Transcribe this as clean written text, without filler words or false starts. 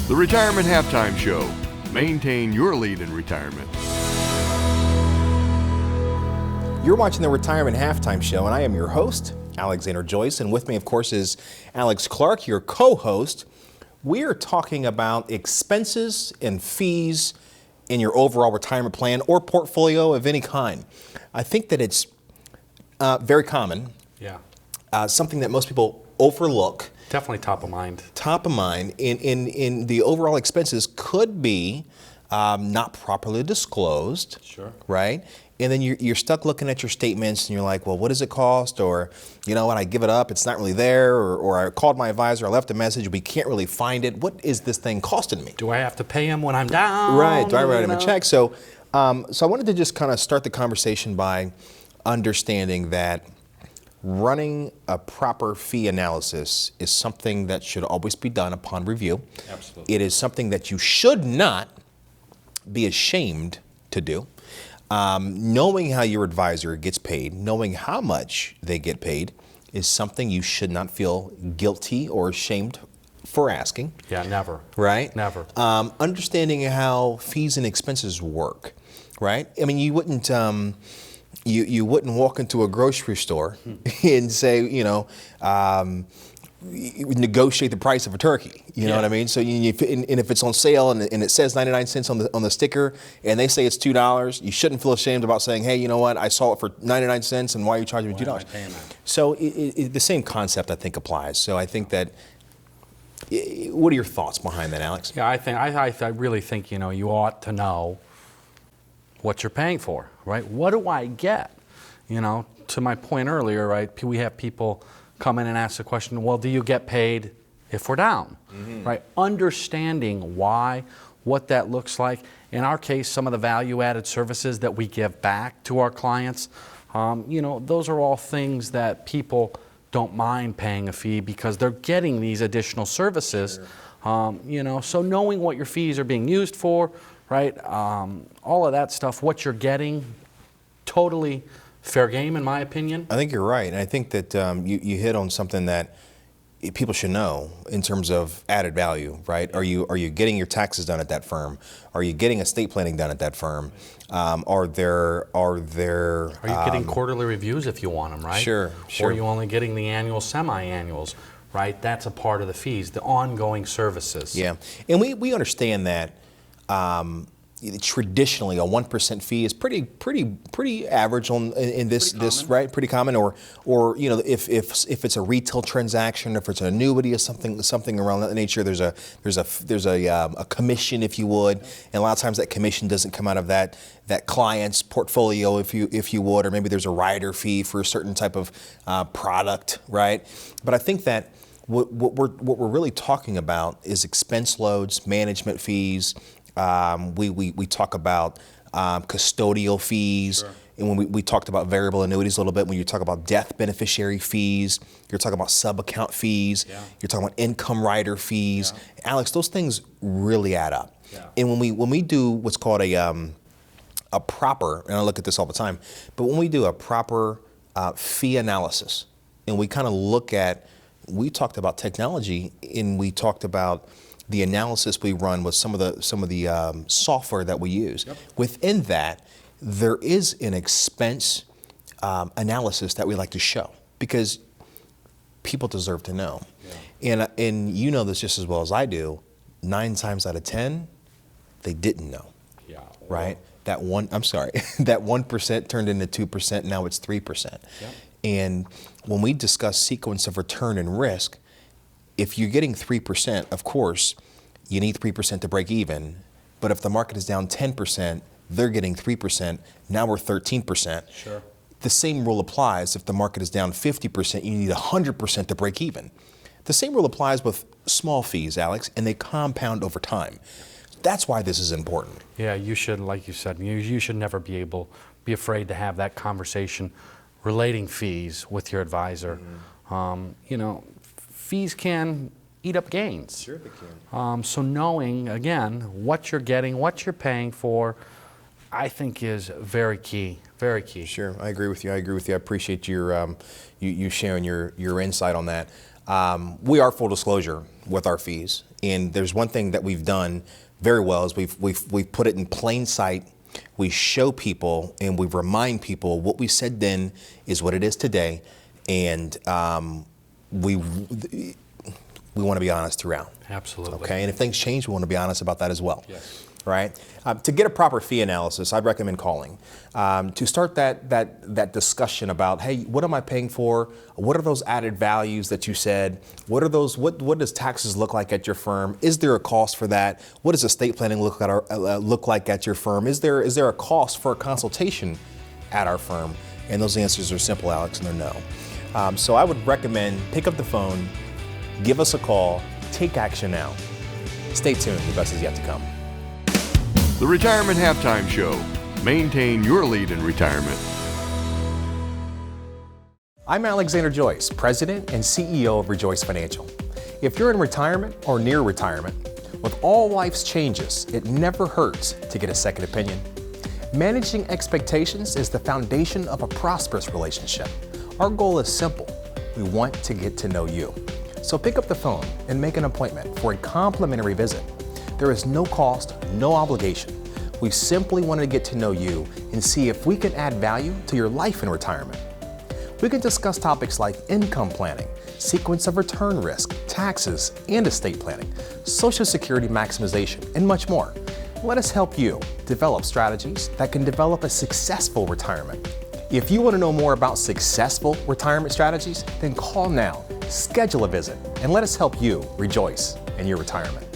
The Retirement Halftime Show. Maintain your lead in retirement. You're watching the Retirement Halftime Show, and I am your host, Alexander Joyce, and with me, of course, is Alex Clark, your co-host. We are talking about expenses and fees in your overall retirement plan or portfolio of any kind. I think that it's very common. Yeah. Something that most people overlook. Definitely top of mind. Top of mind in the overall expenses could be not properly disclosed. Sure. Right? And then you're stuck looking at your statements and you're like, well, what does it cost? Or, you know what, I give it up, it's not really there. Or I called my advisor, I left a message, we can't really find it. What is this thing costing me? Do I have to pay him when I'm down? Right, do I write him a check? So I wanted to just kind of start the conversation by understanding that running a proper fee analysis is something that should always be done upon review. Absolutely. It is something that you should not be ashamed to do. Knowing how your advisor gets paid, knowing how much they get paid, is something you should not feel guilty or ashamed for asking. Yeah, never. Right? Never. Understanding how fees and expenses work, right? I mean, you wouldn't walk into a grocery store and say, you negotiate the price of a turkey. You know what I mean? So and if it's on sale and it says 99 cents on the sticker and they say it's $2, you shouldn't feel ashamed about saying, hey, you know what? I saw it for 99 cents and why are you charging me $2? Why am I paying that? So the same concept I think applies. So I think that. What are your thoughts behind that, Alex? Yeah, I really think you ought to know what you're paying for, right? What do I get? To my point earlier, right? We have people come in and ask the question, well, do you get paid if we're down? Mm-hmm. Right? Understanding why, what that looks like. In our case, some of the value-added services that we give back to our clients, those are all things that people don't mind paying a fee because they're getting these additional services. Sure. So knowing what your fees are being used for, right? All of that stuff, what you're getting, totally fair game in my opinion. I think you're right, and I think that you hit on something that people should know in terms of added value, right? Are you getting your taxes done at that firm? Are you getting estate planning done at that firm? Are you getting quarterly reviews if you want them, right? Sure. Or are you only getting the annual, semi-annuals, right? That's a part of the fees, the ongoing services. Yeah, and we understand that. Traditionally, a 1% fee is pretty average in this right, pretty common. Or if it's a retail transaction, if it's an annuity or something around that nature, there's a commission, if you would, and a lot of times that commission doesn't come out of that client's portfolio, if you would, or maybe there's a rider fee for a certain type of product, right? But I think that what we're really talking about is expense loads, management fees. We talk about custodial fees, sure. And when we talked about variable annuities a little bit, when you talk about death beneficiary fees, you're talking about sub-account fees, You're talking about income rider fees. Yeah. Alex, those things really add up. Yeah. And when we do what's called a proper, and I look at this all the time, but when we do a proper fee analysis, and we kind of look at, we talked about technology, and we talked about the analysis we run with some of the software that we use. Yep. Within that, there is an expense analysis that we like to show because people deserve to know. Yeah. And you know this just as well as I do. 9 times out of 10, they didn't know. Yeah. Right. That 1% turned into 2%. Now it's 3%. Yep. And when we discuss sequence of return and risk, if you're getting 3%, of course, you need 3% to break even. But if the market is down 10%, they're getting 3%. Now we're 13%. Sure. The same rule applies if the market is down 50%, you need 100% to break even. The same rule applies with small fees, Alex, and they compound over time. That's why this is important. Yeah, you should, like you said, you should never be afraid to have that conversation relating fees with your advisor. Mm-hmm. Fees can eat up gains. Sure they can. So knowing, again, what you're getting, what you're paying for, I think is very key, very key. Sure, I agree with you. I appreciate your you sharing your insight on that. We are full disclosure with our fees, and there's one thing that we've done very well is we've put it in plain sight. We show people and we remind people what we said then is what it is today, and we want to be honest throughout. Absolutely. Okay, and if things change, we want to be honest about that as well. Yes. Right? To get a proper fee analysis, I'd recommend calling. To start that discussion about, hey, what am I paying for? What are those added values that you said? What are those? What does taxes look like at your firm? Is there a cost for that? What does estate planning look like at your firm? Is there a cost for a consultation at our firm? And those answers are simple, Alex, and they're no. So I would recommend pick up the phone, give us a call, take action now. Stay tuned. The best is yet to come. The Retirement Halftime Show. Maintain your lead in retirement. I'm Alexander Joyce, President and CEO of ReJoyce Financial. If you're in retirement or near retirement, with all life's changes, it never hurts to get a second opinion. Managing expectations is the foundation of a prosperous relationship. Our goal is simple. We want to get to know you. So pick up the phone and make an appointment for a complimentary visit. There is no cost, no obligation. We simply want to get to know you and see if we can add value to your life in retirement. We can discuss topics like income planning, sequence of return risk, taxes, and estate planning, Social Security maximization, and much more. Let us help you develop strategies that can develop a successful retirement. If you want to know more about successful retirement strategies, then call now, schedule a visit, and let us help you rejoice in your retirement.